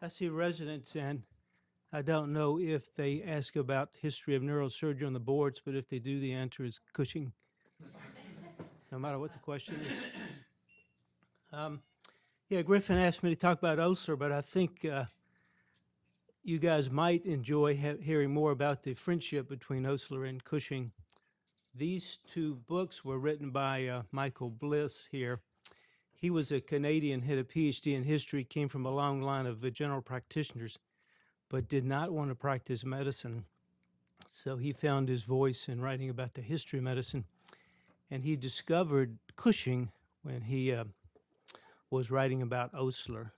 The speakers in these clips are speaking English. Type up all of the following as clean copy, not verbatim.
I see residents, and I don't know if they ask about history of neurosurgery on the boards, but if they do, the answer is Cushing, no matter what the question is. Yeah, Griffin asked me to talk about Osler, but I think you guys might enjoy hearing more about the friendship between Osler and Cushing. These two books were written by Michael Bliss here. He was a Canadian, had a PhD in history, came from a long line of general practitioners, but did not want to practice medicine. So he found his voice in writing about the history of medicine. And he discovered Cushing when he was writing about Osler.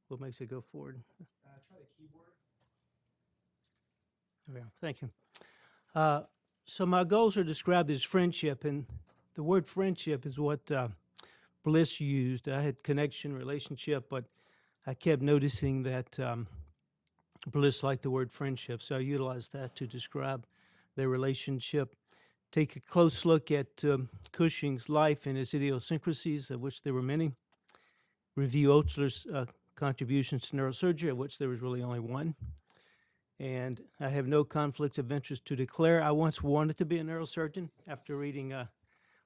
What makes it go forward? Try the keyboard. Okay, thank you. So my goals are described as friendship, and the word friendship is what Bliss used. I had connection, relationship, but I kept noticing that Bliss liked the word friendship, so I utilized that to describe their relationship. Take a close look at Cushing's life and his idiosyncrasies, of which there were many. Review Osler's contributions to neurosurgery, of which there was really only one. And I have no conflicts of interest to declare. I once wanted to be a neurosurgeon after reading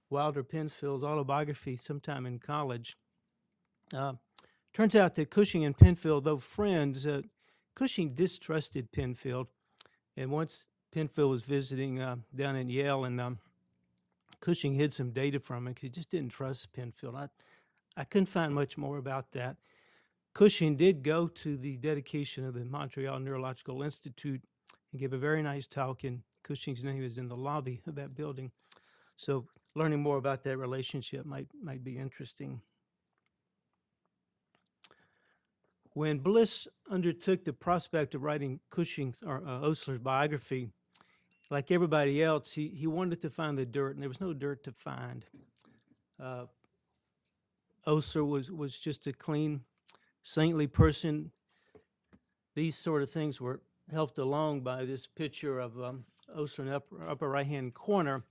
Wilder Penfield's autobiography sometime in college. Turns out that Cushing and Penfield, though friends, Cushing distrusted Penfield. And once Penfield was visiting down in Yale, and Cushing hid some data from him because he just didn't trust Penfield. I couldn't find much more about that. Cushing did go to the dedication of the Montreal Neurological Institute and give a very nice talk, and Cushing's name is in the lobby of that building. So learning more about that relationship might be interesting. When Bliss undertook the prospect of writing Cushing's or Osler's biography, like everybody else, he wanted to find the dirt, and there was no dirt to find. Osler was just a clean, saintly person. These sort of things were helped along by this picture of Osler in the upper right-hand corner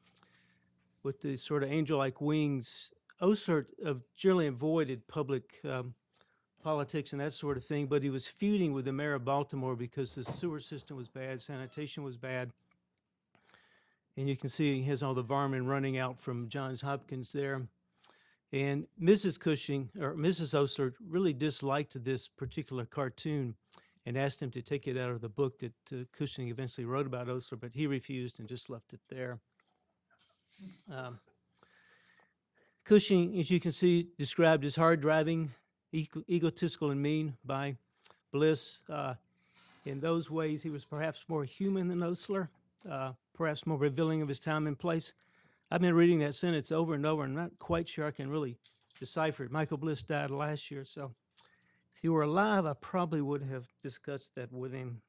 with the sort of angel-like wings. Osler generally avoided public politics and that sort of thing, but he was feuding with the mayor of Baltimore because the sewer system was bad, sanitation was bad. And you can see he has all the varmint running out from Johns Hopkins there. And Mrs. Cushing, or Mrs. Osler, really disliked this particular cartoon and asked him to take it out of the book that Cushing eventually wrote about Osler, but he refused and just left it there. Cushing, as you can see, described as hard-driving, egotistical, and mean by Bliss. In those ways, he was perhaps more human than Osler, perhaps more revealing of his time and place. I've been reading that sentence over and over, and I'm not quite sure I can really decipher it. Michael Bliss died last year, so if he were alive, I probably would have discussed that with him.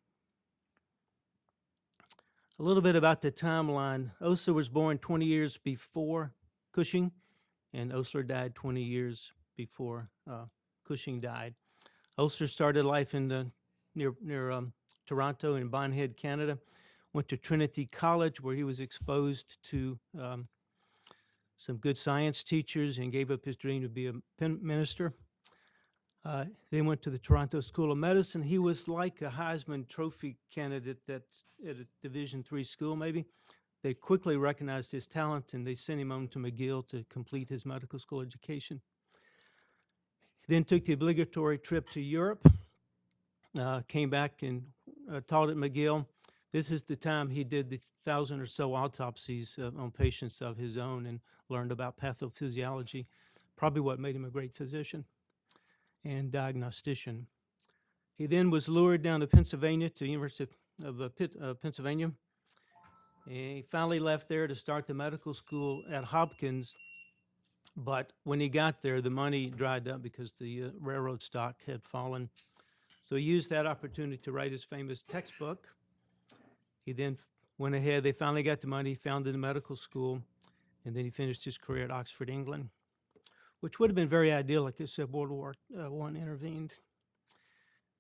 A little bit about the timeline. Osler was born 20 years before Cushing, and Osler died 20 years before Cushing died. Osler started life in near Toronto in Bon Head, Canada. Went to Trinity College, where he was exposed to some good science teachers and gave up his dream to be a minister. Then went to the Toronto School of Medicine. He was like a Heisman Trophy candidate that's at a Division III school, maybe. They quickly recognized his talent, and they sent him on to McGill to complete his medical school education. He then took the obligatory trip to Europe, came back and taught at McGill. This is the time he did the 1,000 or so autopsies on patients of his own and learned about pathophysiology, probably what made him a great physician and diagnostician. He then was lured down to Pennsylvania, to the University of Pennsylvania. And he finally left there to start the medical school at Hopkins. But when he got there, the money dried up because the railroad stock had fallen. So he used that opportunity to write his famous textbook. He then went ahead, they finally got the money, founded a medical school, and then he finished his career at Oxford, England, which would have been very idyllic except World War I intervened.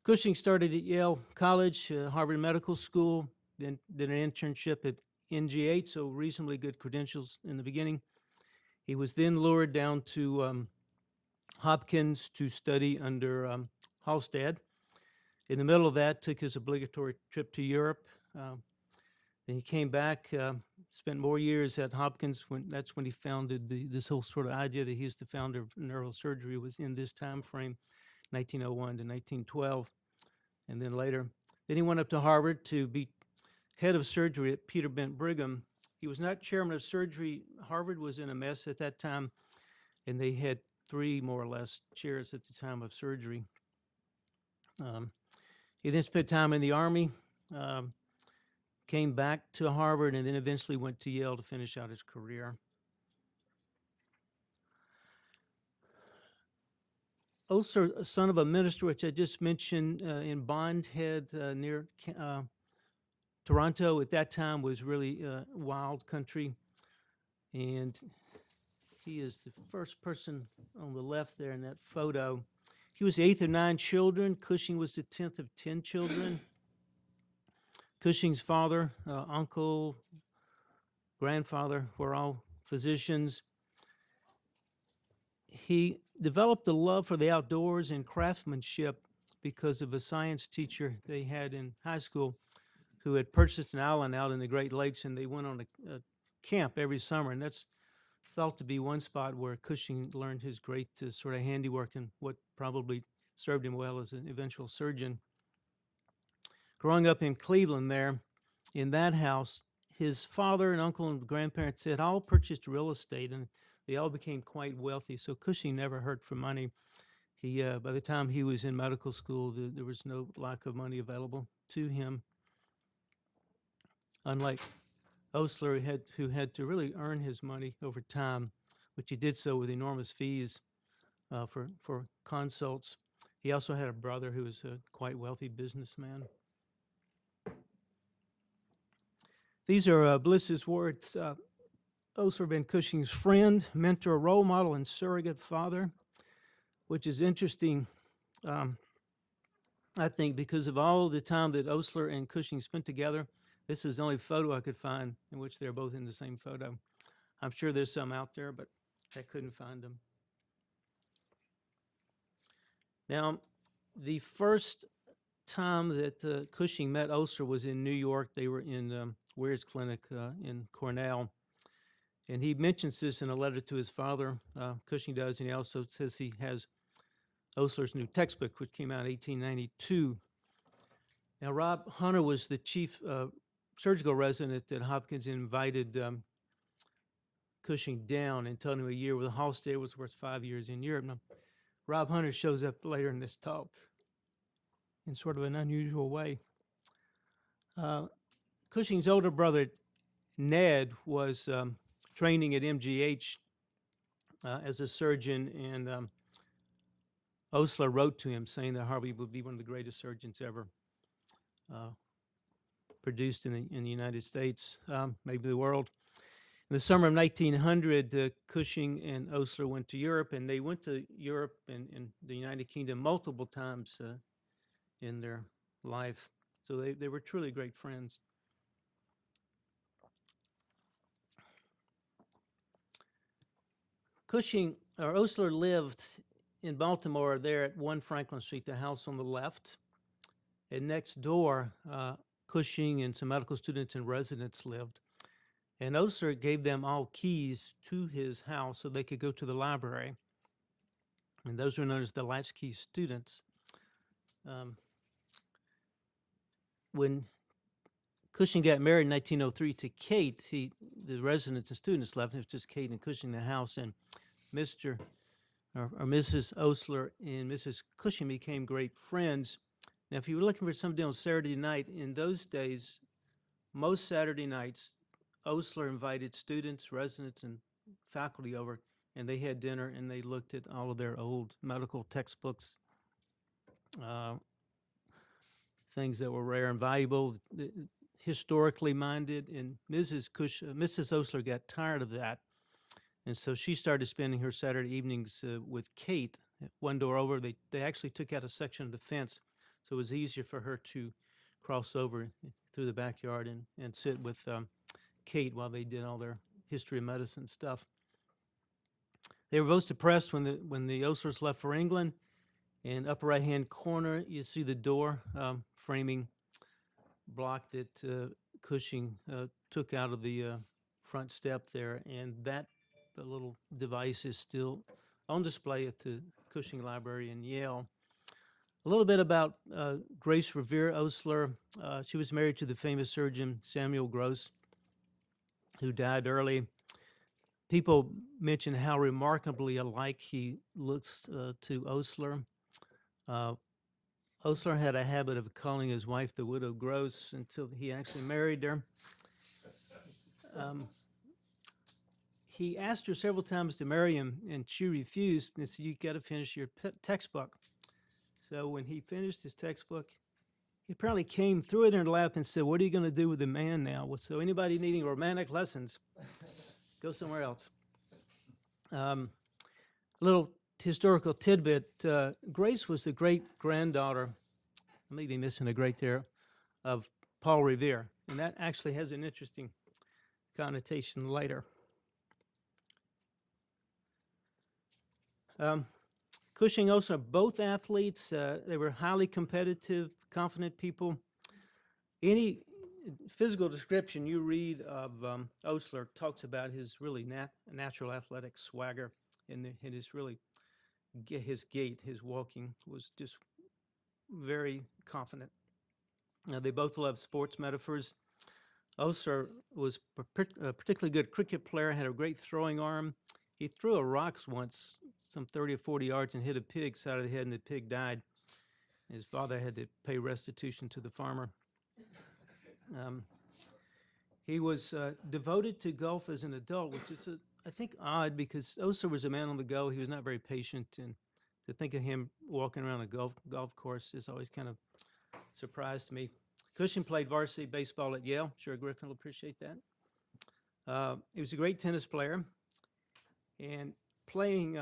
Cushing started at Yale College, Harvard Medical School, then did an internship at NGH, so reasonably good credentials in the beginning. He was then lured down to Hopkins to study under Halstead. In the middle of that, took his obligatory trip to Europe. Then he came back, spent more years at Hopkins. That's when he founded this whole sort of idea that he's the founder of neurosurgery was in this time frame, 1901 to 1912, and then later. Then he went up to Harvard to be head of surgery at Peter Bent Brigham. He was not chairman of surgery. Harvard was in a mess at that time, and they had 3 more or less chairs at the time of surgery. He then spent time in the Army, came back to Harvard, and then eventually went to Yale to finish out his career. Osler, son of a minister, which I just mentioned, in Bond Head near Toronto at that time was really wild country. And he is the first person on the left there in that photo. He was the 8th of 9 children. Cushing was the 10th of 10 children. Cushing's father, uncle, grandfather were all physicians. He developed a love for the outdoors and craftsmanship because of a science teacher they had in high school who had purchased an island out in the Great Lakes, and they went on a camp every summer. And that's thought to be one spot where Cushing learned his great sort of handiwork and what probably served him well as an eventual surgeon. Growing up in Cleveland there, in that house, his father and uncle and grandparents had all purchased real estate, and they all became quite wealthy. So Cushing never hurt for money. He, by the time he was in medical school, there was no lack of money available to him. Unlike Osler, who had to really earn his money over time, which he did so with enormous fees for consults. He also had a brother who was a quite wealthy businessman. These are Bliss's words. Osler been Cushing's friend, mentor, role model, and surrogate father, which is interesting, I think, because of all the time that Osler and Cushing spent together. This is the only photo I could find in which they're both in the same photo. I'm sure there's some out there, but I couldn't find them. Now, the first time that Cushing met Osler was in New York. They were in Ware's clinic in Cornell. And he mentions this in a letter to his father, Cushing does, and he also says he has Osler's new textbook, which came out in 1892. Now, Rob Hunter was the chief surgical resident at Hopkins and invited Cushing down and told him a year with Halstead was worth 5 years in Europe. Now, Rob Hunter shows up later in this talk in sort of an unusual way. Cushing's older brother, Ned, was training at MGH as a surgeon, and Osler wrote to him saying that Harvey would be one of the greatest surgeons ever produced in the United States, maybe the world. In the summer of 1900, Cushing and Osler went to Europe, and they went to Europe and the United Kingdom multiple times in their life. So they were truly great friends. Cushing, or Osler, lived in Baltimore there at 1 Franklin Street, the house on the left. And next door, Cushing and some medical students and residents lived. And Osler gave them all keys to his house so they could go to the library. And those were known as the latchkey students. When Cushing got married in 1903 to Kate, the residents and students left. It was just Kate and Cushing in the house. And Mr. or Mrs. Osler and Mrs. Cushing became great friends. Now, if you were looking for somebody on Saturday night, in those days, most Saturday nights, Osler invited students, residents, and faculty over, and they had dinner, and they looked at all of their old medical textbooks, things that were rare and valuable, historically minded, and Mrs. Osler got tired of that, and so she started spending her Saturday evenings with Kate. One door over, they actually took out a section of the fence, so it was easier for her to cross over through the backyard and sit with Kate while they did all their history of medicine stuff. They were most depressed when the Oslers left for England. In upper right-hand corner, you see the door framing block that Cushing took out of the front step there, and the little device is still on display at the Cushing Library in Yale. A little bit about Grace Revere Osler. She was married to the famous surgeon Samuel Gross, who died early. People mention how remarkably alike he looks to Osler. Osler had a habit of calling his wife the widow Gross until he actually married her. He asked her several times to marry him, and she refused and said, "You got to finish your textbook." So when he finished his textbook, he apparently came, threw it in her lap, and said, "What are you going to do with the man now? So anybody needing romantic lessons, go somewhere else." Little historical tidbit, Grace was the great-granddaughter, I may be missing a great there, of Paul Revere, and that actually has an interesting connotation later. Cushing, Osler, both athletes, they were highly competitive, confident people. Any physical description you read of Osler talks about his really natural athletic swagger, and his really, his gait, his walking was just very confident. They both loved sports metaphors. Osler was a particularly good cricket player, had a great throwing arm. He threw a rock once, some 30 or 40 yards, and hit a pig side of the head, and the pig died. His father had to pay restitution to the farmer. He was devoted to golf as an adult, which is, I think, odd because Osler was a man on the go. He was not very patient, and to think of him walking around a golf course is always kind of surprised me. Cushing played varsity baseball at Yale. Sure, Griffin will appreciate that. He was a great tennis player, and playing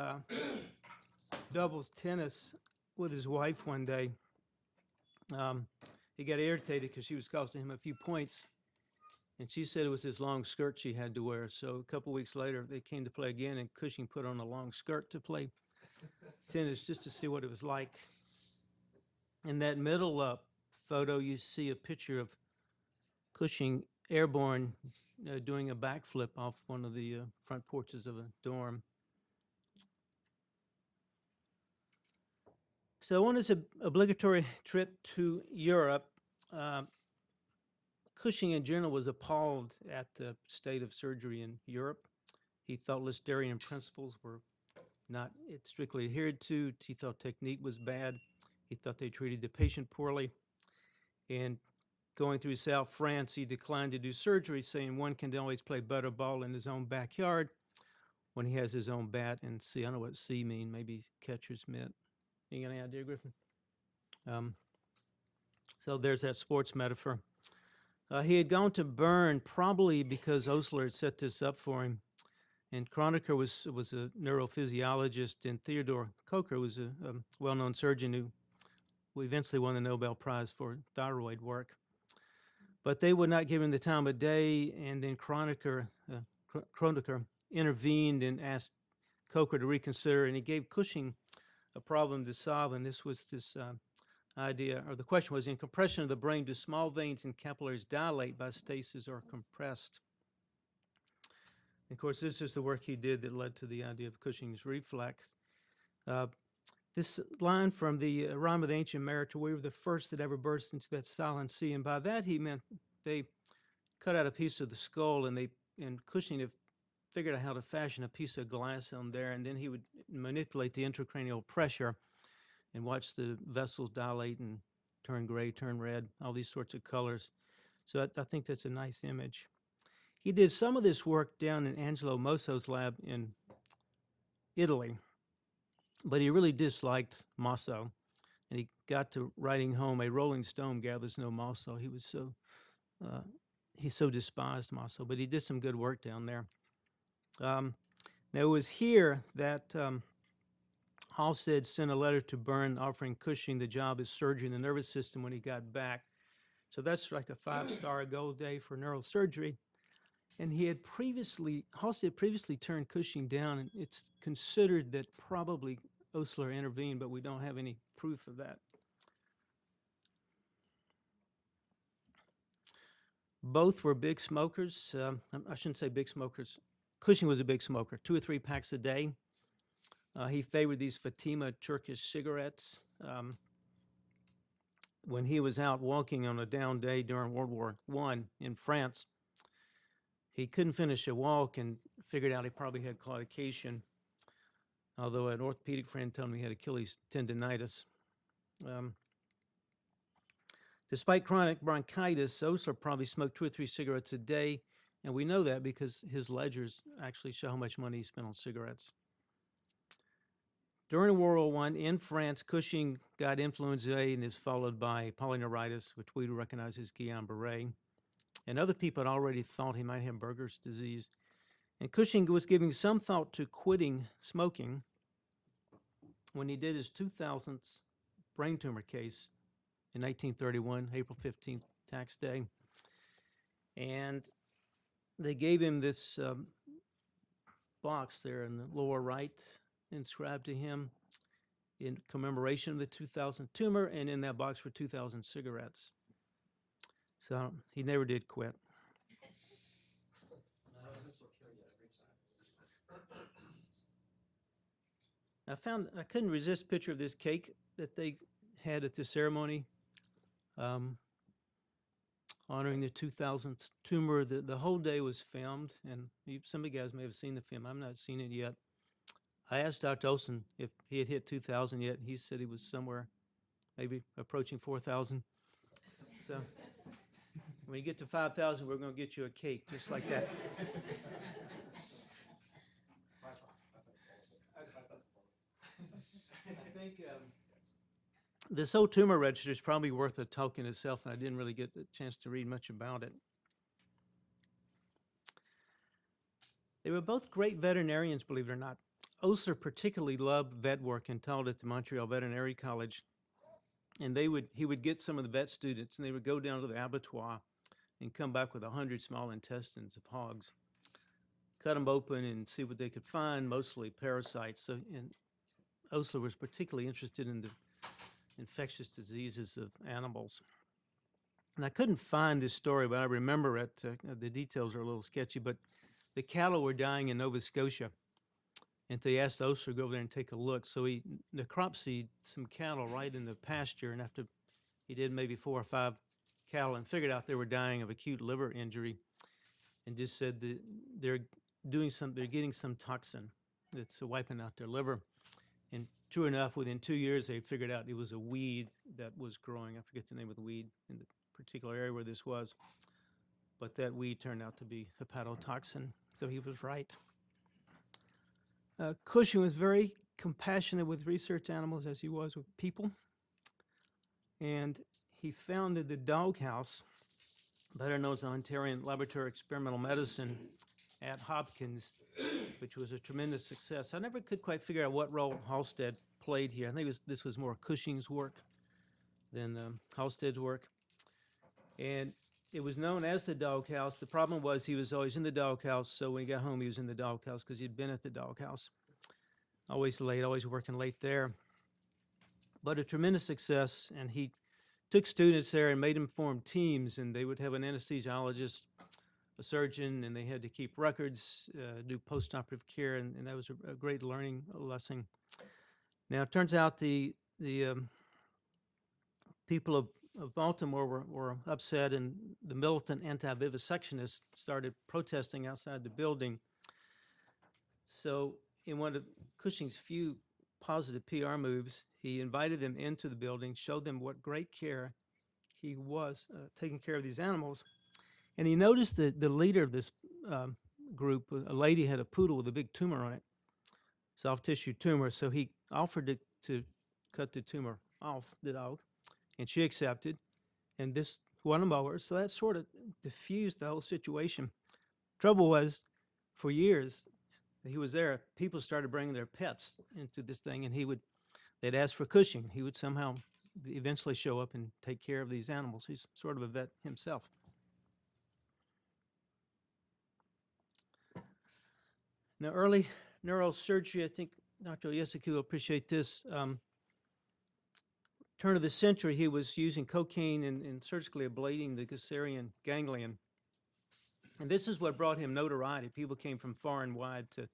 doubles tennis with his wife one day, he got irritated because she was costing him a few points, and she said it was his long skirt she had to wear. So a couple weeks later, they came to play again, and Cushing put on a long skirt to play tennis just to see what it was like. In that middle photo, you see a picture of Cushing airborne doing a backflip off one of the front porches of a dorm. So on his obligatory trip to Europe, Cushing in general was appalled at the state of surgery in Europe. He thought Listerine principles were not strictly adhered to. He thought technique was bad. He thought they treated the patient poorly. And going through South France, he declined to do surgery, saying one can always play better ball in his own backyard when he has his own bat and C. I don't know what C mean, maybe catcher's mitt. You got any idea, Griffin? So there's that sports metaphor. He had gone to Bern probably because Osler had set this up for him. And Kronecker was a neurophysiologist, and Theodore Kocher was a well-known surgeon who eventually won the Nobel Prize for thyroid work. But they would not give him the time of day, and then Kronecker intervened and asked Kocher to reconsider, and he gave Cushing a problem to solve, and this was this idea, or the question was, in compression of the brain, do small veins and capillaries dilate by stasis or compressed? Of course, this is the work he did that led to the idea of Cushing's reflex. This line from the Rime of the Ancient Mariner, we were the first that ever burst into that silent sea, and by that he meant they cut out a piece of the skull, and Cushing had figured out how to fashion a piece of glass on there, and then he would manipulate the intracranial pressure and watch the vessels dilate and turn gray, turn red, all these sorts of colors. So I think that's a nice image. He did some of this work down in Angelo Mosso's lab in Italy, but he really disliked Mosso, and he got to writing home, "A rolling stone gathers no Mosso." He so despised Mosso, but he did some good work down there. Now it was here that Halstead sent a letter to Bern offering Cushing the job as surgeon in the nervous system when he got back. So that's like a 5-star gold day for neurosurgery. And Halsted had previously turned Cushing down, and it's considered that probably Osler intervened, but we don't have any proof of that. Both were big smokers. I shouldn't say big smokers. Cushing was a big smoker, 2 or 3 packs a day. He favored these Fatima Turkish cigarettes. When he was out walking on a down day during World War I in France, he couldn't finish a walk and figured out he probably had claudication, although an orthopedic friend told me he had Achilles tendonitis. Despite chronic bronchitis, Osler probably smoked 2 or 3 cigarettes a day, and we know that because his ledgers actually show how much money he spent on cigarettes. During World War I in France, Cushing got influenza A and is followed by polyneuritis, which we recognize as Guillain-Barré. And other people had already thought he might have Berger's disease. And Cushing was giving some thought to quitting smoking when he did his 2000th brain tumor case in 1931, April 15th, tax day. And they gave him this box there in the lower right, inscribed to him in commemoration of the 2000 tumor, and in that box were 2,000 cigarettes. So he never did quit. I couldn't resist a picture of this cake that they had at the ceremony honoring the 2000th tumor. The whole day was filmed, and some of you guys may have seen the film. I've not seen it yet. I asked Dr. Olson if he had hit 2,000 yet. He said he was somewhere maybe approaching 4,000. So when you get to 5,000, we're going to get you a cake just like that. I think this whole tumor register is probably worth a talk in itself, and I didn't really get the chance to read much about it. They were both great veterinarians, believe it or not. Osler particularly loved vet work and taught at the Montreal Veterinary College. And he would get some of the vet students, and they would go down to the abattoir and come back with 100 small intestines of hogs, cut them open and see what they could find, mostly parasites. So, and Osler was particularly interested in the infectious diseases of animals. And I couldn't find this story, but I remember it. The details are a little sketchy, but the cattle were dying in Nova Scotia. And they asked Osler to go over there and take a look. So he necropsied some cattle right in the pasture, and after he did maybe 4 or 5 cattle and figured out they were dying of acute liver injury, and just said that they're getting some toxin that's wiping out their liver. And true enough, within 2 years, they figured out it was a weed that was growing. I forget the name of the weed in the particular area where this was, but that weed turned out to be hepatotoxin. So he was right. Cushing was very compassionate with research animals as he was with people. And he founded the Doghouse, better known as the Ontarian Laboratory of Experimental Medicine at Hopkins, which was a tremendous success. I never could quite figure out what role Halsted played here. I think this was more Cushing's work than Halsted's work. And it was known as the Doghouse. The problem was he was always in the doghouse, so when he got home, he was in the doghouse because he'd been at the doghouse. Always late, always working late there. But a tremendous success, and he took students there and made them form teams, and they would have an anesthesiologist, a surgeon, and they had to keep records, do post-operative care, and that was a great learning lesson. Now, it turns out the people of Baltimore were upset, and the militant anti-vivisectionists started protesting outside the building. So in one of Cushing's few positive PR moves, he invited them into the building, showed them what great care he was taking care of these animals. And he noticed that the leader of this group, a lady, had a poodle with a big tumor on it, soft tissue tumor. So he offered to cut the tumor off the dog, and she accepted, and this won him over. So that sort of diffused the whole situation. Trouble was, for years, he was there, people started bringing their pets into this thing, and they'd ask for Cushing. He would somehow eventually show up and take care of these animals. He's sort of a vet himself. Now, early neurosurgery, I think Dr. Yesuke will appreciate this. Turn of the century, he was using cocaine and surgically ablating the Gasserian ganglion. And this is what brought him notoriety. People came from far and wide to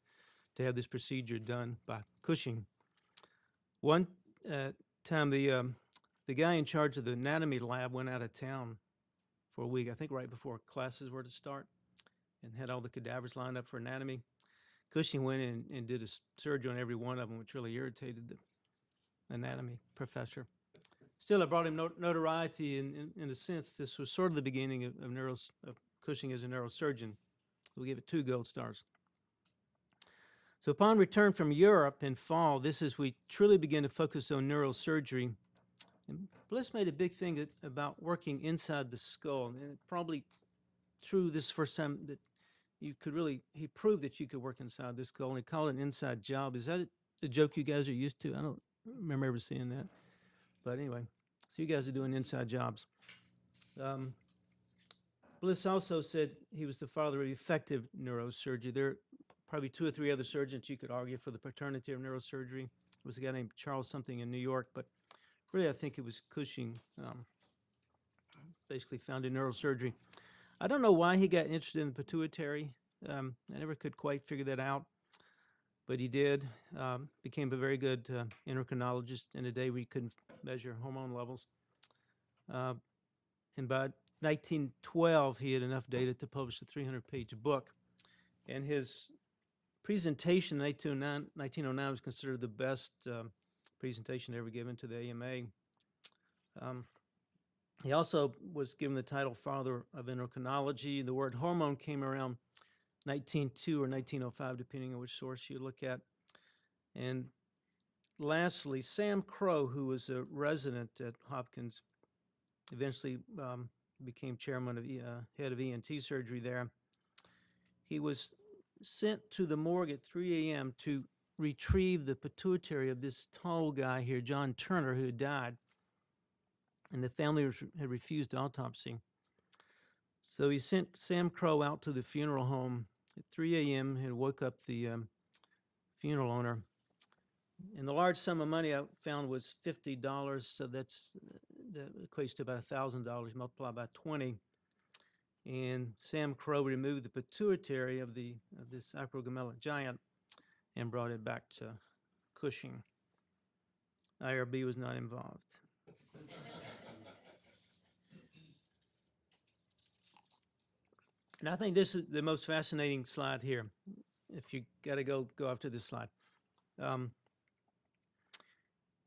have this procedure done by Cushing. One time, the guy in charge of the anatomy lab went out of town for a week, I think right before classes were to start, and had all the cadavers lined up for anatomy. Cushing went in and did a surgery on every one of them, which really irritated the anatomy professor. Still, it brought him notoriety in a sense. This was sort of the beginning of Cushing as a neurosurgeon. We'll give it 2 gold stars. So upon return from Europe in fall, this is we truly begin to focus on neurosurgery. And Bliss made a big thing about working inside the skull, and it's probably true this first time that you could really, he proved that you could work inside the skull, and he called it an inside job. Is that a joke you guys are used to? I don't remember ever seeing that. But anyway, so you guys are doing inside jobs. Bliss also said he was the father of effective neurosurgery. There are probably 2 or 3 other surgeons you could argue for the paternity of neurosurgery. There was a guy named Charles something in New York, but really I think it was Cushing, basically founded neurosurgery. I don't know why he got interested in the pituitary. I never could quite figure that out, but he did. Became a very good endocrinologist in a day where he couldn't measure hormone levels. And by 1912, he had enough data to publish a 300-page book. And his presentation in 1909 was considered the best presentation ever given to the AMA. He also was given the title Father of Endocrinology. The word hormone came around 1902 or 1905, depending on which source you look at. And lastly, Sam Crow, who was a resident at Hopkins, eventually became chairman of head of ENT surgery there. He was sent to the morgue at 3 a.m. to retrieve the pituitary of this tall guy here, John Turner, who had died, and the family had refused autopsy. So he sent Sam Crow out to the funeral home at 3 a.m. and woke up the funeral owner. And the large sum of money I found was $50, so that equates to about $1,000 multiplied by 20. And Sam Crow removed the pituitary of this hypogamelic giant and brought it back to Cushing. IRB was not involved. And I think this is the most fascinating slide here. If you got to go after this slide.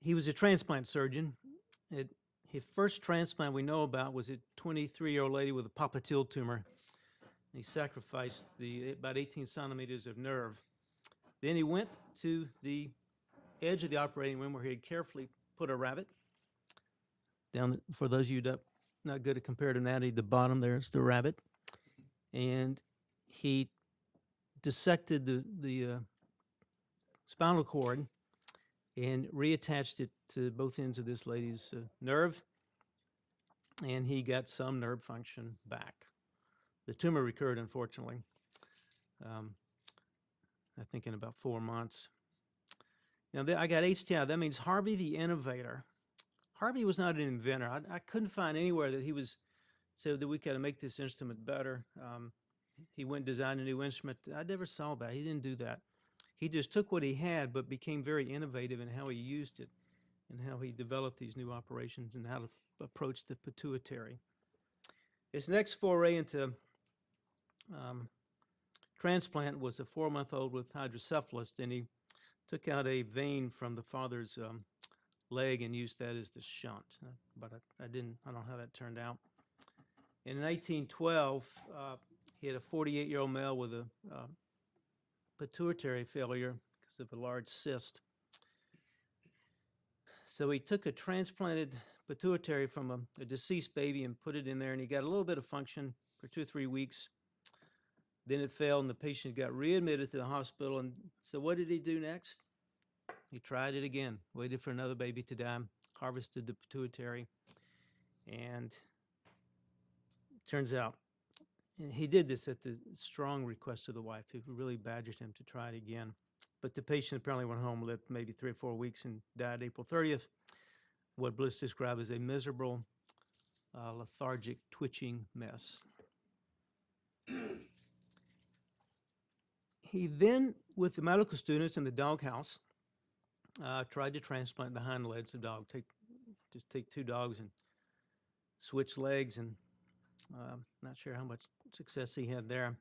He was a transplant surgeon. His first transplant we know about was a 23-year-old lady with a popliteal tumor. He sacrificed about 18 centimeters of nerve. Then he went to the edge of the operating room where he had carefully put a rabbit down. For those of you that not good at comparative anatomy, the bottom there's the rabbit. And he dissected the spinal cord and reattached it to both ends of this lady's nerve, and he got some nerve function back. The tumor recurred, unfortunately, I think in about 4 months. Now, I got HTI. That means Harvey the innovator. Harvey was not an inventor. I couldn't find anywhere that he said that we got to make this instrument better. He went and designed a new instrument. I never saw that. He didn't do that. He just took what he had, but became very innovative in how he used it and how he developed these new operations and how to approach the pituitary. His next foray into transplant was a 4-month-old with hydrocephalus, and he took out a vein from the father's leg and used that as the shunt. But I don't know how that turned out. In 1912, he had a 48-year-old male with a pituitary failure because of a large cyst. So he took a transplanted pituitary from a deceased baby and put it in there, and he got a little bit of function for 2 or 3 weeks. Then it failed, and the patient got readmitted to the hospital. And so what did he do next? He tried it again, waited for another baby to die, harvested the pituitary, and turns out And he did this at the strong request of the wife, who really badgered him to try it again. But the patient apparently went home, lived maybe 3 or 4 weeks, and died April 30th. What Bliss described as a miserable, lethargic, twitching mess. He then, with the medical students in the doghouse, tried to transplant the hind legs of dog. Just take 2 dogs and switch legs, and not sure how much success he had there.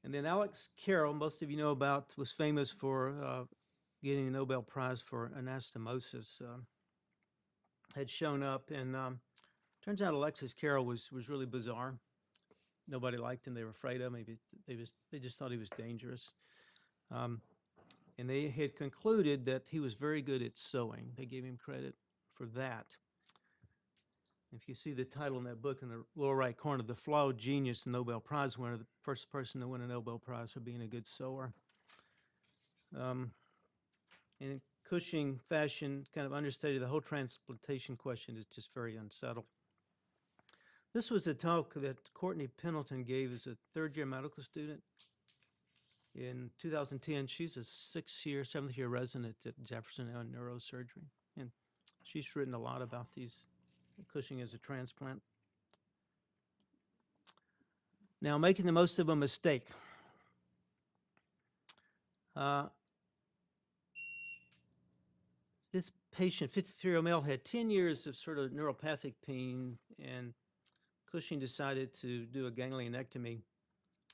And then Alex Carroll, most of you know about, was famous for getting the Nobel Prize for anastomosis. Had shown up, and turns out Alexis Carroll was really bizarre. Nobody liked him. They were afraid of him. They just thought he was dangerous. And they had concluded that he was very good at sewing. They gave him credit for that. If you see the title in that book in the lower right corner, The Flawed Genius, the Nobel Prize winner, the first person to win a Nobel Prize for being a good sewer. In Cushing fashion, kind of understated, the whole transplantation question is just very unsettled. This was a talk that Courtney Pendleton gave as a third-year medical student in 2010. She's a 7th-year resident at Jefferson Neurosurgery, and she's written a lot about these Cushing as a transplant. Now, making the most of a mistake. This patient, 53-year-old male, had 10 years of sort of neuropathic pain, and Cushing decided to do a ganglionectomy.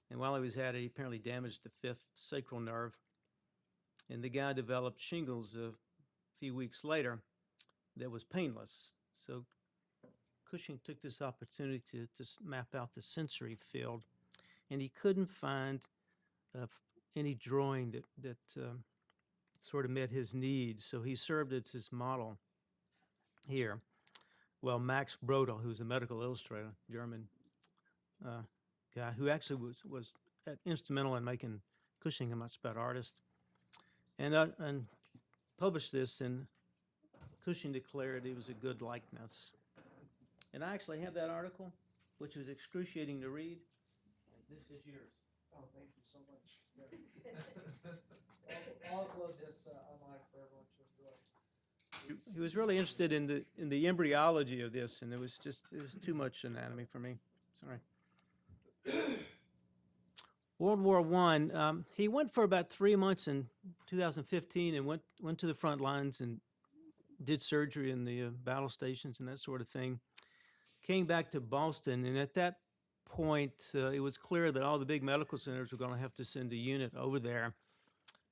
And while he was at it, he apparently damaged the 5th sacral nerve. And the guy developed shingles a few weeks later that was painless. So Cushing took this opportunity to map out the sensory field, and he couldn't find any drawing that sort of met his needs. So he served as his model here. Well, Max Brodel, who's a medical illustrator, German guy, who actually was instrumental in making Cushing a much better artist, and published this, and Cushing declared it was a good likeness. And I actually have that article, which was excruciating to read. This is yours. Oh, thank you so much. Yeah. I'll upload this online for everyone to enjoy. He was really interested in the embryology of this, and it was too much anatomy for me. Sorry. World War I. He went for about 3 months in 2015, and went to the front lines and did surgery in the battle stations and that sort of thing. Came back to Boston, and at that point, it was clear that all the big medical centers were going to have to send a unit over there,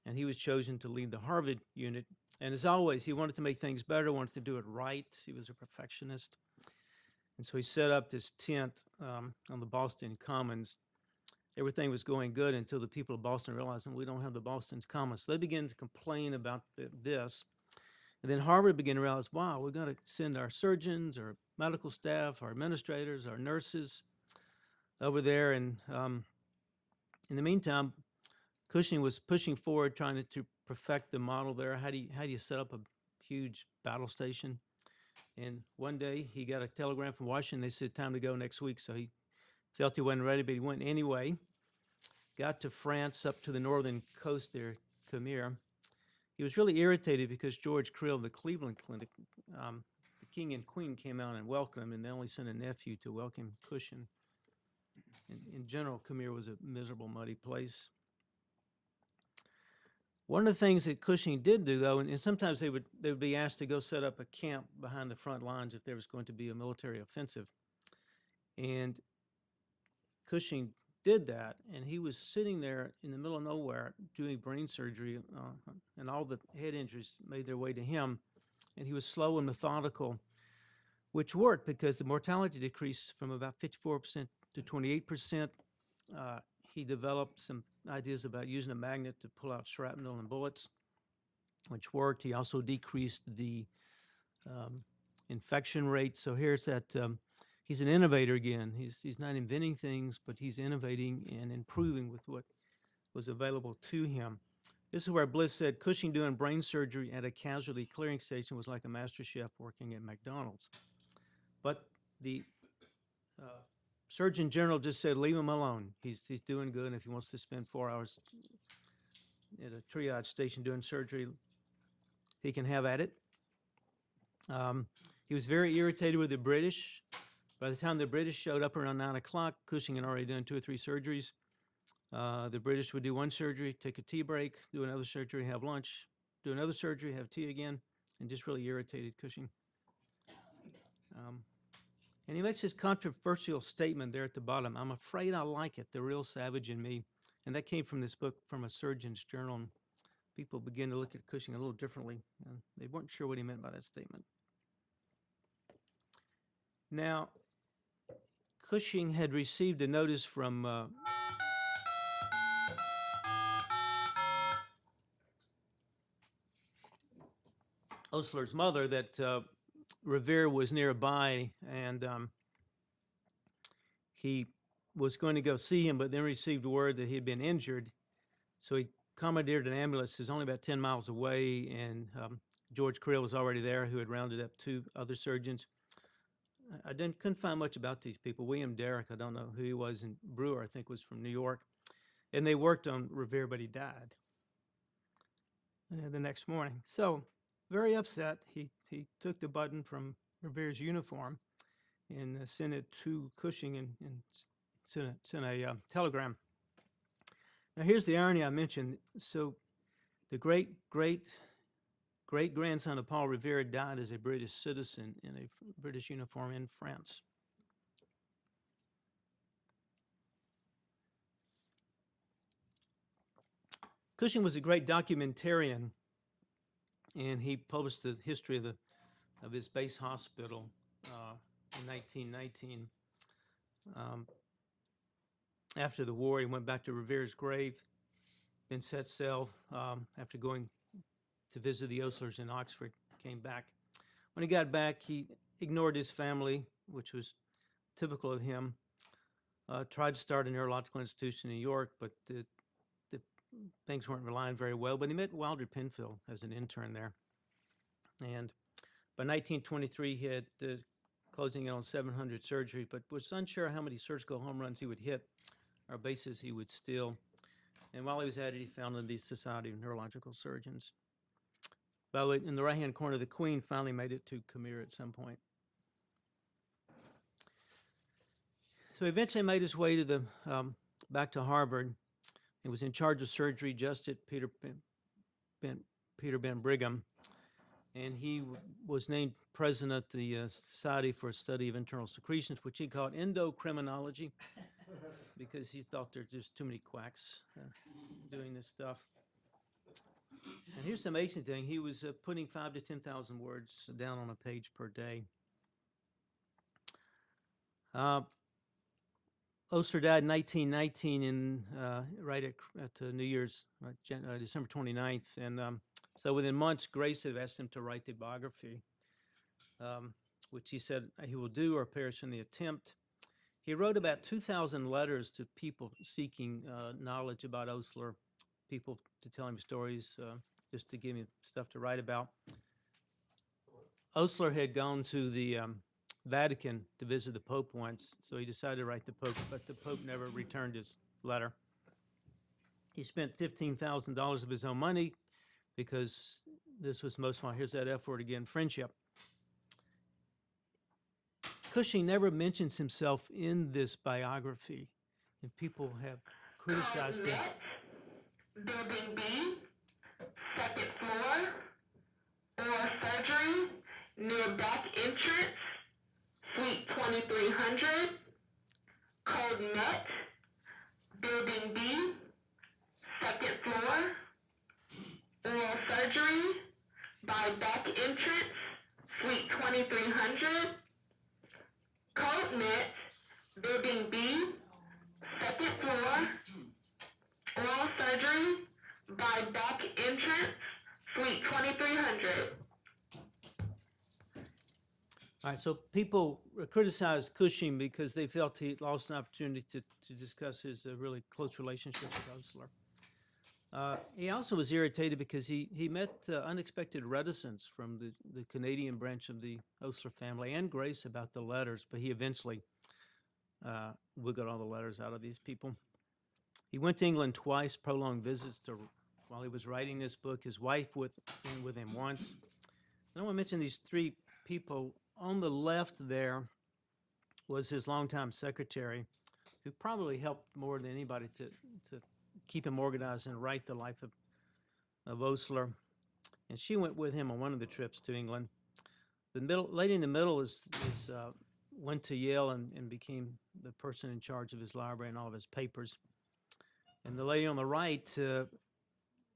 and he was chosen to lead the Harvard unit. And as always, he wanted to make things better, wanted to do it right. He was a perfectionist. And so he set up this tent on the Boston Commons. Everything was going good until the people of Boston realized that we don't have the Boston Commons. So they began to complain about this. And then Harvard began to realize, wow, we're going to send our surgeons, our medical staff, our administrators, our nurses over there. And in the meantime, Cushing was pushing forward, trying to perfect the model there. How do you set up a huge battle station? And one day he got a telegram from Washington. They said, time to go next week. So he felt he wasn't ready, but he went anyway. Got to France, up to the northern coast there, Khmer. He was really irritated because George Creel of the Cleveland Clinic, the king and queen came out and welcomed him, and they only sent a nephew to welcome Cushing. In general, Khmer was a miserable, muddy place. One of the things that Cushing did do, though, and sometimes they would be asked to go set up a camp behind the front lines if there was going to be a military offensive. And Cushing did that, and he was sitting there in the middle of nowhere doing brain surgery, and all the head injuries made their way to him, and he was slow and methodical, which worked because the mortality decreased from about 54% to 28%. He developed some ideas about using a magnet to pull out shrapnel and bullets, which worked. He also decreased the infection rate. So here's that. He's an innovator again. He's not inventing things, but he's innovating and improving with what was available to him. This is where Bliss said, Cushing doing brain surgery at a casualty clearing station was like a master chef working at McDonald's. But the Surgeon General just said, leave him alone. He's doing good, and if he wants to spend 4 hours at a triage station doing surgery, he can have at it. He was very irritated with the British. By the time the British showed up around 9 o'clock, Cushing had already done 2 or 3 surgeries. The British would do one surgery, take a tea break, do another surgery, have lunch, do another surgery, have tea again, and just really irritated Cushing. And he makes this controversial statement there at the bottom, I'm afraid I like it, the real savage in me. And that came from this book, From a Surgeon's Journal. And people began to look at Cushing a little differently. And they weren't sure what he meant by that statement. Now, Cushing had received a notice from Osler's mother that Revere was nearby, and he was going to go see him, but then received word that he had been injured. So he commandeered an ambulance. It was only about 10 miles away, and George Creel was already there, who had rounded up 2 other surgeons. I couldn't find much about these people. William Derrick, I don't know who he was, and Brewer, I think, was from New York. And they worked on Revere, but he died the next morning. So, very upset, he took the button from Revere's uniform and sent it to Cushing and sent a telegram. Now, here's the irony I mentioned. So, the great-grandson of Paul Revere died as a British citizen in a British uniform in France. Cushing was a great documentarian, and he published the history of his base hospital in 1919. After the war, he went back to Revere's grave, then set sail after going to visit the Oslers in Oxford, came back. When he got back, he ignored his family, which was typical of him. Tried to start a neurological institution in New York, but the things weren't relying very well. But he met Wilder Penfield as an intern there. And by 1923, he had closing in on 700 surgery, but was unsure how many surgical home runs he would hit or bases he would steal. And while he was at it, he founded the Society of Neurological Surgeons. By the way, in the right-hand corner, the Queen finally made it to Khmer at some point. So he eventually made his way to the back to Harvard. He was in charge of surgery just at Peter Ben Brigham, and he was named president of the Society for a Study of Internal Secretions, which he called endocriminology, because he thought there's just too many quacks doing this stuff. And here's the amazing thing: he was putting 5,000 to 10,000 words down on a page per day. Osler died in 1919, right at New Year's, December 29th. And so within months, Grace had asked him to write the biography, which he said he will do or perish in the attempt. He wrote about 2,000 letters to people seeking knowledge about Osler, people to tell him stories, just to give him stuff to write about. Osler had gone to the Vatican to visit the Pope once, so he decided to write the Pope, but the Pope never returned his letter. He spent $15,000 of his own money because this was most of my, here's that F word again, friendship. Cushing never mentions himself in this biography, and people have criticized him. Building B, second floor, oral surgery, near back entrance, Suite 2300, Code Net, Building B, second floor, oral surgery, by back entrance, Suite 2300, Code Net, Building B, second floor, oral surgery, by back entrance, Suite 2300. All right, so people criticized Cushing because they felt he lost an opportunity to discuss his really close relationship with Osler. He also was irritated because he met unexpected reticence from the Canadian branch of the Osler family and Grace about the letters, but he eventually wiggled all the letters out of these people. He went to England twice, prolonged visits while he was writing this book. His wife went with him once. And I want to mention these three people. On the left there was his longtime secretary, who probably helped more than anybody to keep him organized and write the life of Osler. And she went with him on one of the trips to England. The lady in the middle went to Yale and became the person in charge of his library and all of his papers. And the lady on the right,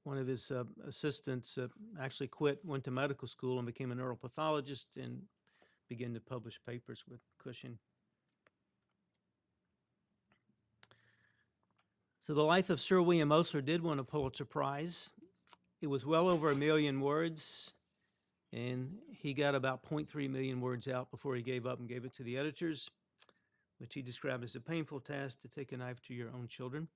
one of his assistants, actually quit, went to medical school and became a neuropathologist and began to publish papers with Cushing. So the life of Sir William Osler did win a Pulitzer Prize. It was well over 1 million words, and he got about 0.3 million words out before he gave up and gave it to the editors, which he described as a painful task to take a knife to your own children.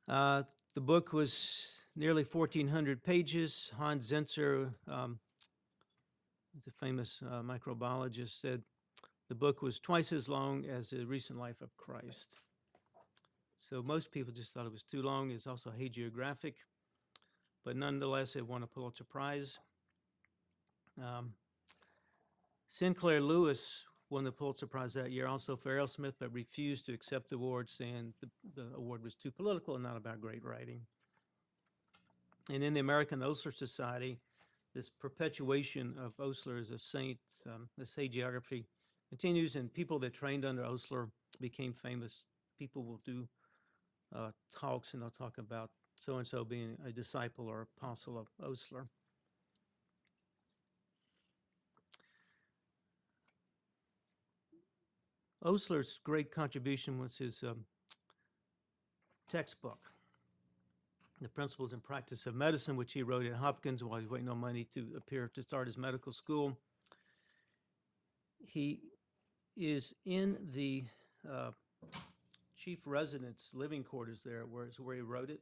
The book was nearly 1,400 pages. Hans Zenzer, the famous microbiologist, said the book was twice as long as The Recent Life of Christ. So most people just thought it was too long. It's also hagiographic, but nonetheless, it won a Pulitzer Prize. Sinclair Lewis won the Pulitzer Prize that year, also for Aerosmith, but refused to accept the award, saying the award was too political and not about great writing. And in the American Osler Society, this perpetuation of Osler as a saint, this hagiography continues, and people that trained under Osler became famous. People will do talks, and they'll talk about so-and-so being a disciple or apostle of Osler. Osler's great contribution was his textbook, The Principles and Practice of Medicine, which he wrote at Hopkins while he was waiting on money to appear to start his medical school. He is in the chief residence living quarters there, where he wrote it.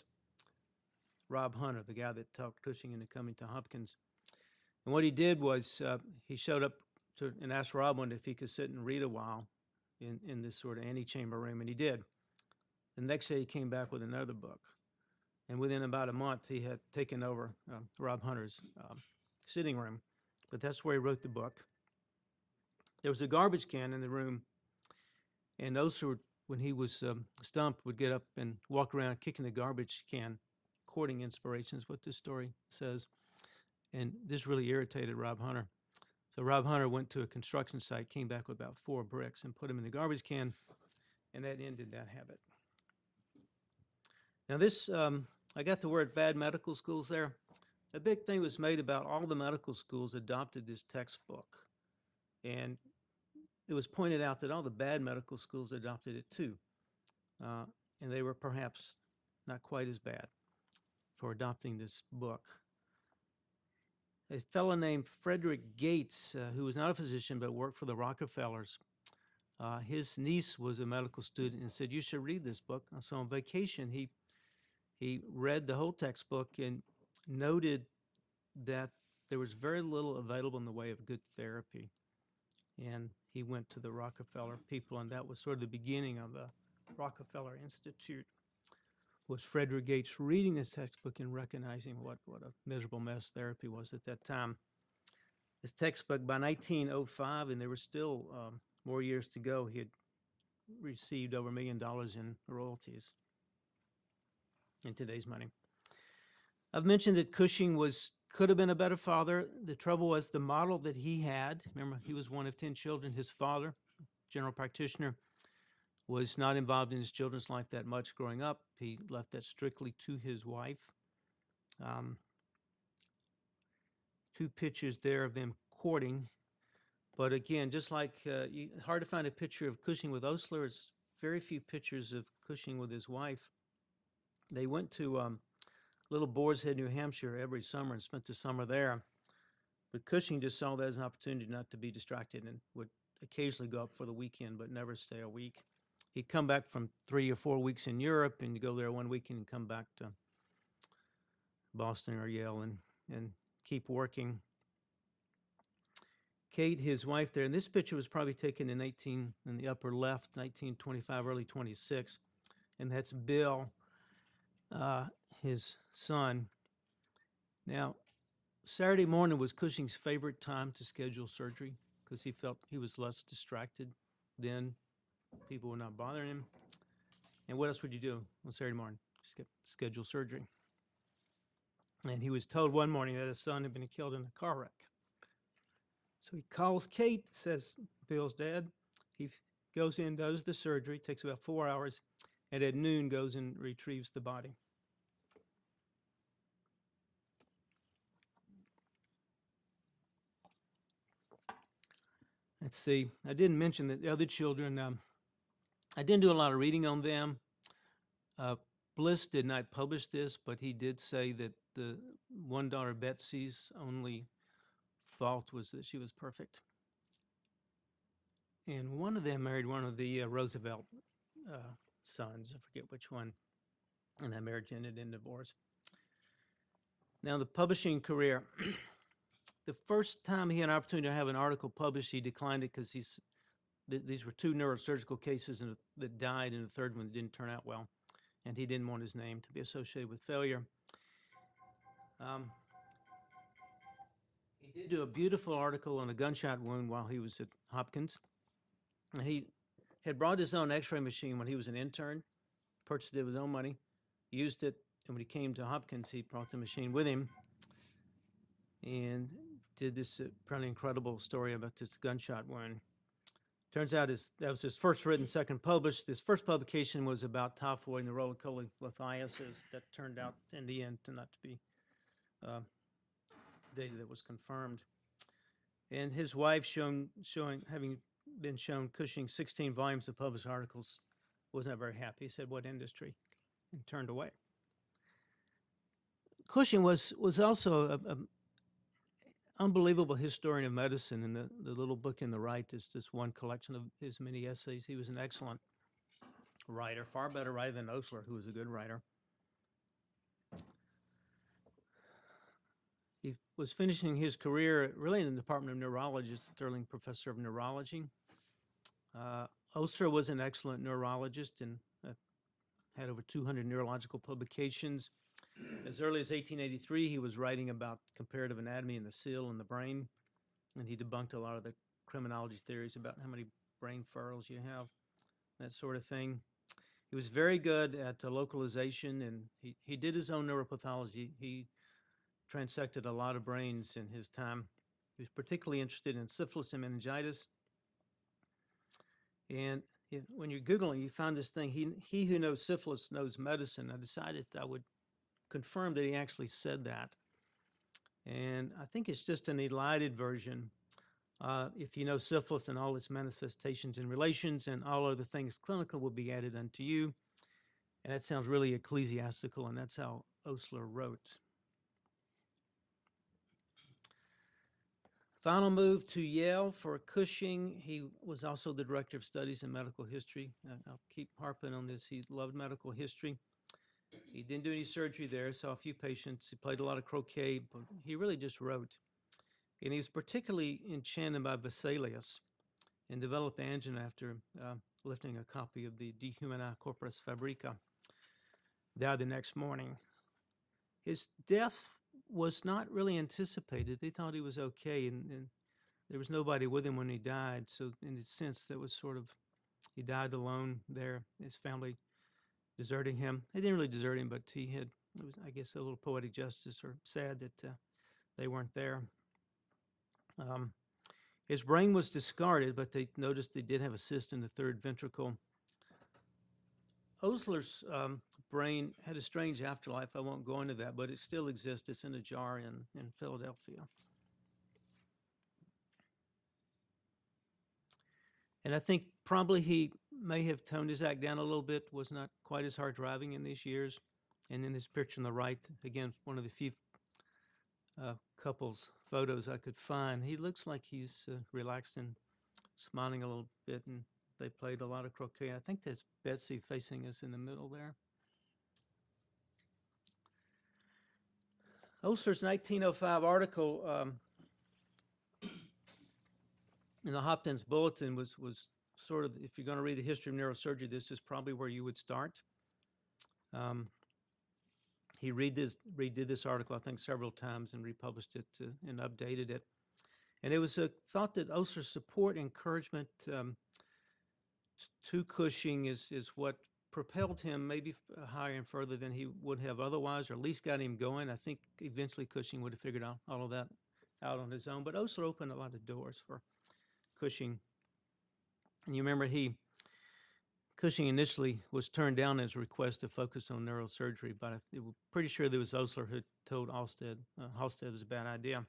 Rob Hunter, the guy that talked Cushing into coming to Hopkins. And what he did was he showed up and asked Rob if he could sit and read a while in this sort of antechamber room, and he did. The next day he came back with another book. And within about a month, he had taken over Rob Hunter's sitting room. But that's where he wrote the book. There was a garbage can in the room, and Osler, when he was stumped, would get up and walk around kicking the garbage can, courting inspiration is what this story says. And this really irritated Rob Hunter. So Rob Hunter went to a construction site, came back with about 4 bricks and put them in the garbage can, and that ended that habit. Now this, I got the word bad medical schools there. A big thing was made about all the medical schools adopted this textbook. And it was pointed out that all the bad medical schools adopted it too. And they were perhaps not quite as bad for adopting this book. A fellow named Frederick Gates, who was not a physician but worked for the Rockefellers, his niece was a medical student and said, "You should read this book." So on vacation, he read the whole textbook and noted that there was very little available in the way of good therapy. And he went to the Rockefeller people, and that was sort of the beginning of the Rockefeller Institute, was Frederick Gates reading this textbook and recognizing what a miserable mess therapy was at that time. This textbook, by 1905, and there were still more years to go, he had received over $1 million in royalties in today's money. I've mentioned that Cushing could have been a better father. The trouble was the model that he had. Remember, he was one of 10 children. His father, general practitioner, was not involved in his children's life that much growing up. He left that strictly to his wife. 2 pictures there of them courting. But again, just like it's hard to find a picture of Cushing with Osler, it's very few pictures of Cushing with his wife. They went to Little Boar's Head, New Hampshire every summer and spent the summer there. But Cushing just saw that as an opportunity not to be distracted and would occasionally go up for the weekend, but never stay a week. He'd come back from 3 or 4 weeks in Europe and go there one weekend and come back to Boston or Yale and keep working. Kate, his wife there, and this picture was probably taken in the upper left, 1925, early 26, and that's Bill, his son. Now, Saturday morning was Cushing's favorite time to schedule surgery because he felt he was less distracted then. People were not bothering him. And what else would you do on Saturday morning? Schedule surgery. And he was told one morning that his son had been killed in a car wreck. So he calls Kate, says, Bill's dad. He goes in, does the surgery, takes about 4 hours, and at noon goes and retrieves the body. Let's see. I didn't mention that the other children, I didn't do a lot of reading on them. Bliss did not publish this, but he did say that the one daughter, Betsy's, only fault was that she was perfect. And one of them married one of the Roosevelt sons. I forget which one. And that marriage ended in divorce. Now, the publishing career. The first time he had an opportunity to have an article published, he declined it because these were 2 neurosurgical cases that died, and the third one didn't turn out well. And he didn't want his name to be associated with failure. He did do a beautiful article on a gunshot wound while he was at Hopkins. And he had brought his own x-ray machine when he was an intern, purchased it with his own money, used it, and when he came to Hopkins, he brought the machine with him and did this pretty incredible story about this gunshot wound. Turns out that was his first written, second published. His first publication was about typhoid and the role of cholelithiasis that turned out in the end to not to be data that was confirmed. And his wife, having been shown Cushing 16 volumes of published articles, was not very happy. He said, "What industry?" and turned away. Cushing was also an unbelievable historian of medicine, and the little book in the right is just one collection of his many essays. He was an excellent writer, far better writer than Osler, who was a good writer. He was finishing his career really in the Department of Neurology, Sterling Professor of Neurology. Osler was an excellent neurologist and had over 200 neurological publications. As early as 1883, he was writing about comparative anatomy in the seal and the brain, and he debunked a lot of the criminology theories about how many brain furrows you have, that sort of thing. He was very good at localization, and he did his own neuropathology. He transected a lot of brains in his time. He was particularly interested in syphilis and meningitis. And when you're Googling, you find this thing, he who knows syphilis knows medicine. I decided I would confirm that he actually said that. And I think it's just an elided version. If you know syphilis and all its manifestations and relations and all other things clinical will be added unto you. And that sounds really ecclesiastical, and that's how Osler wrote. Final move to Yale for Cushing. He was also the director of studies in medical history. I'll keep harping on this. He loved medical history. He didn't do any surgery there, saw a few patients. He played a lot of croquet, but he really just wrote. And he was particularly enchanted by Vesalius and developed angina after lifting a copy of the De Humani Corporis Fabrica. Died the next morning. His death was not really anticipated. They thought he was okay, and there was nobody with him when he died. So in a sense, that was sort of, he died alone there. His family deserting him. They didn't really desert him, but it was, I guess, a little poetic justice, or sad that they weren't there. His brain was discarded, but they noticed they did have a cyst in the third ventricle. Osler's brain had a strange afterlife. I won't go into that, but it still exists. It's in a jar in Philadelphia. And I think probably he may have toned his act down a little bit, was not quite as hard driving in these years. And in this picture on the right, again, one of the few couples photos I could find, he looks like he's relaxed and smiling a little bit, and they played a lot of croquet. I think there's Betsy facing us in the middle there. Osler's 1905 article And the Hopkins Bulletin was sort of, if you're going to read the history of neurosurgery, this is probably where you would start. He redid this article, I think, several times and republished it and updated it. And it was thought that Osler's support, encouragement to Cushing is what propelled him maybe higher and further than he would have otherwise, or at least got him going. I think eventually Cushing would have figured out all of that out on his own. But Osler opened a lot of doors for Cushing. And you remember Cushing initially was turned down as a request to focus on neurosurgery, but I'm pretty sure there was Osler who told Halsted it was a bad idea.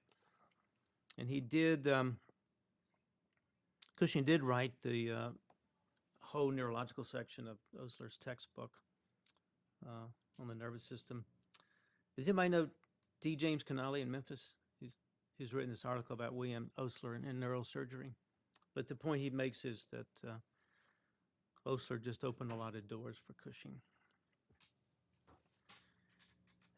And he did, Cushing did write the whole neurological section of Osler's textbook on the nervous system. Does anybody know D. James Connolly in Memphis? He's written this article about William Osler and neurosurgery. But the point he makes is that Osler just opened a lot of doors for Cushing.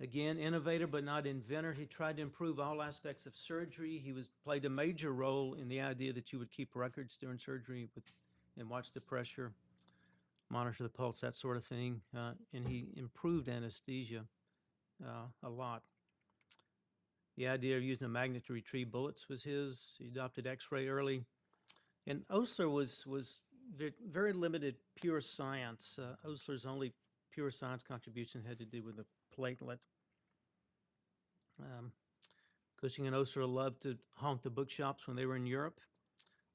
Again, innovator but not inventor. He tried to improve all aspects of surgery. He played a major role in the idea that you would keep records during surgery and watch the pressure, monitor the pulse, that sort of thing. And he improved anesthesia a lot. The idea of using a magnet to retrieve bullets was his. He adopted X-ray early. And Osler was very limited pure science. Osler's only pure science contribution had to do with the platelet. Cushing and Osler loved to haunt the bookshops when they were in Europe,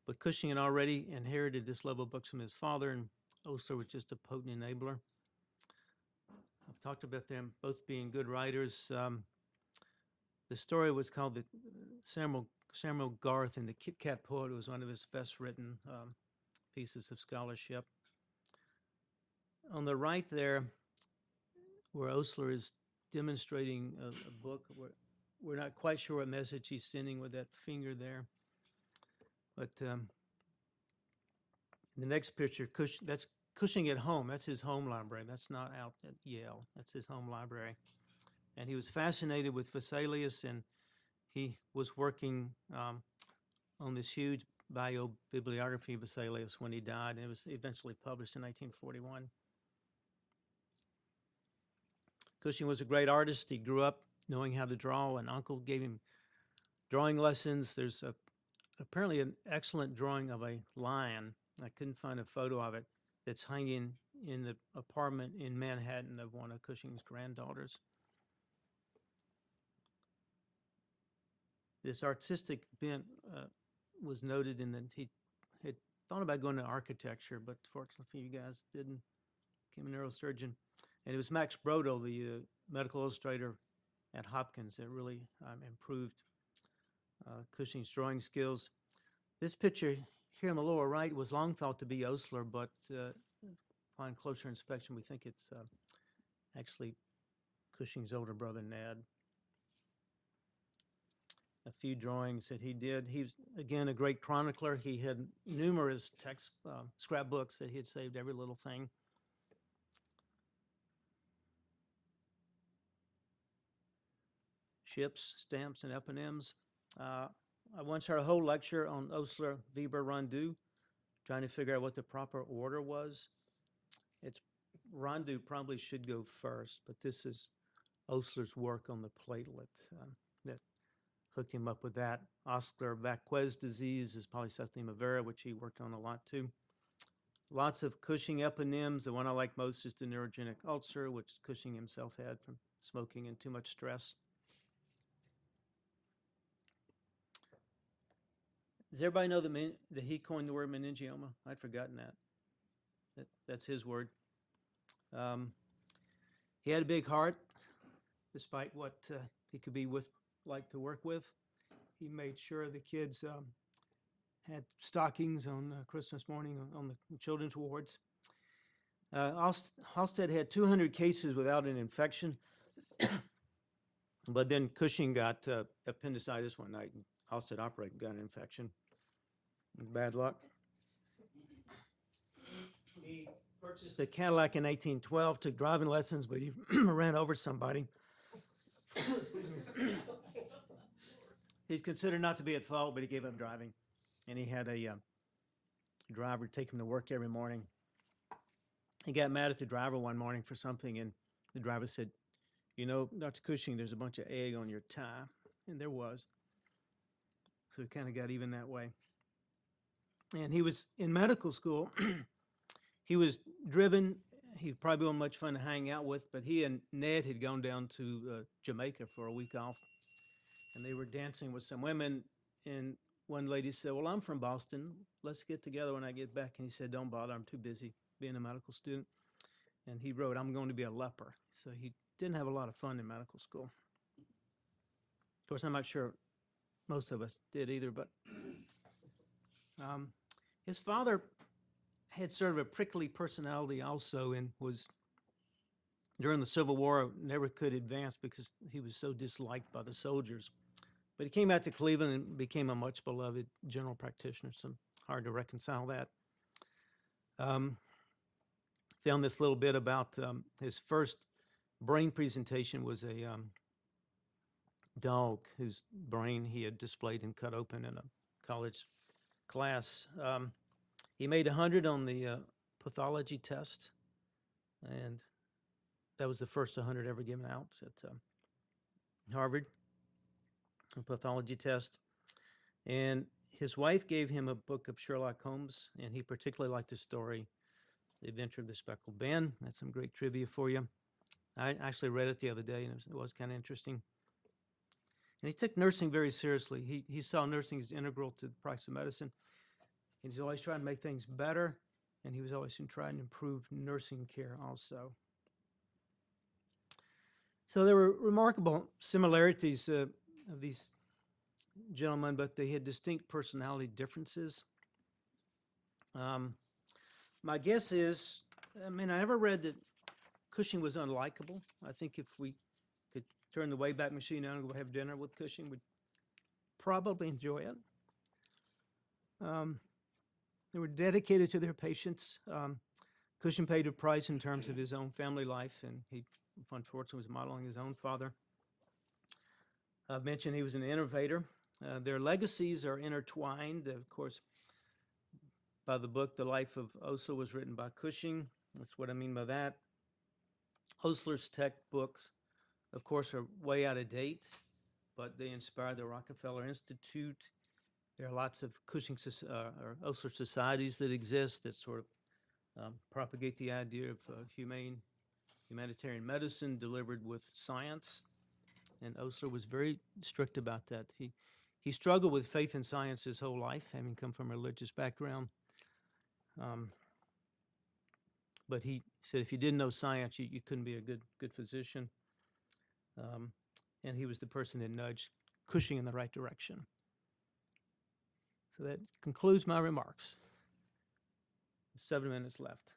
but Cushing had already inherited this love of books from his father, and Osler was just a potent enabler. I've talked about them both being good writers. The story was called the Samuel Garth and the Kit Kat Poet. It was one of his best written pieces of scholarship. On the right there, where Osler is demonstrating a book, we're not quite sure what message he's sending with that finger there. But the next picture, that's Cushing at home. That's his home library. That's not out at Yale. That's his home library. And he was fascinated with Vesalius, and he was working on this huge bibliography of Vesalius when he died, and it was eventually published in 1941. Cushing was a great artist. He grew up knowing how to draw. An uncle gave him drawing lessons. There's apparently an excellent drawing of a lion. I couldn't find a photo of it that's hanging in the apartment in Manhattan of one of Cushing's granddaughters. This artistic bent was noted in that he had thought about going to architecture, but fortunately for you guys, didn't. Became a neurosurgeon. And it was Max Brodel, the medical illustrator at Hopkins, that really improved Cushing's drawing skills. This picture here on the lower right was long thought to be Osler, but upon closer inspection, we think it's actually Cushing's older brother, Ned. A few drawings that he did. He was, again, a great chronicler. He had numerous scrapbooks that he had saved every little thing. Ships, stamps, and eponyms. I once heard a whole lecture on Osler, Weber, Rondeau, trying to figure out what the proper order was. Rondeau probably should go first, but this is Osler's work on the platelet that hooked him up with that. Osler-Vaquez disease is polycythemia vera, which he worked on a lot too. Lots of Cushing eponyms. The one I like most is the neurogenic ulcer, which Cushing himself had from smoking and too much stress. Does everybody know that he coined the word meningioma? I'd forgotten that. That's his word. He had a big heart, despite what he could be like to work with. He made sure the kids had stockings on Christmas morning on the children's wards. Halsted had 200 cases without an infection, but then Cushing got appendicitis one night, and Halsted operated, got an infection. Bad luck. He purchased a Cadillac in 1812, took driving lessons, but he ran over somebody. He's considered not to be at fault, but he gave up driving. and he had a driver take him to work every morning. He got mad at the driver one morning for something, and the driver said, "You know, Dr. Cushing, there's a bunch of egg on your tie," and there was. So he kind of got even that way. And he was in medical school. He was driven. He probably wasn't much fun to hang out with, but he and Ned had gone down to Jamaica for a week off, and they were dancing with some women. And one lady said, "Well, I'm from Boston. Let's get together when I get back." And he said, "Don't bother. I'm too busy being a medical student." And he wrote, "I'm going to be a leper." So he didn't have a lot of fun in medical school. Of course, I'm not sure most of us did either, but his father had sort of a prickly personality also, and was, during the Civil War, never could advance because he was so disliked by the soldiers. But he came out to Cleveland and became a much beloved general practitioner. So hard to reconcile that. Found this little bit about his first brain presentation was a dog whose brain he had displayed and cut open in a college class. He made 100 on the pathology test, and that was the first 100 ever given out at Harvard, a pathology test. And his wife gave him a book of Sherlock Holmes, and he particularly liked the story, The Adventure of the Speckled Ben. That's some great trivia for you. I actually read it the other day, and it was kind of interesting. And he took nursing very seriously. He saw nursing as integral to the practice of medicine. He was always trying to make things better, and he was always trying to improve nursing care also. So there were remarkable similarities of these gentlemen, but they had distinct personality differences. My guess is, I never read that Cushing was unlikable. I think if we could turn the Wayback Machine on and go have dinner with Cushing, we'd probably enjoy it. They were dedicated to their patients. Cushing paid a price in terms of his own family life, and he unfortunately was modeling his own father. I've mentioned he was an innovator. Their legacies are intertwined. Of course, by the book, The Life of Osler was written by Cushing. That's what I mean by that. Osler's textbooks, of course, are way out of date, but they inspired the Rockefeller Institute. There are lots of Cushing or Osler societies that exist that sort of propagate the idea of humanitarian medicine delivered with science. And Osler was very strict about that. He struggled with faith and science his whole life, having come from a religious background. But he said if you didn't know science, you couldn't be a good physician. And he was the person that nudged Cushing in the right direction. So that concludes my remarks. 7 minutes left.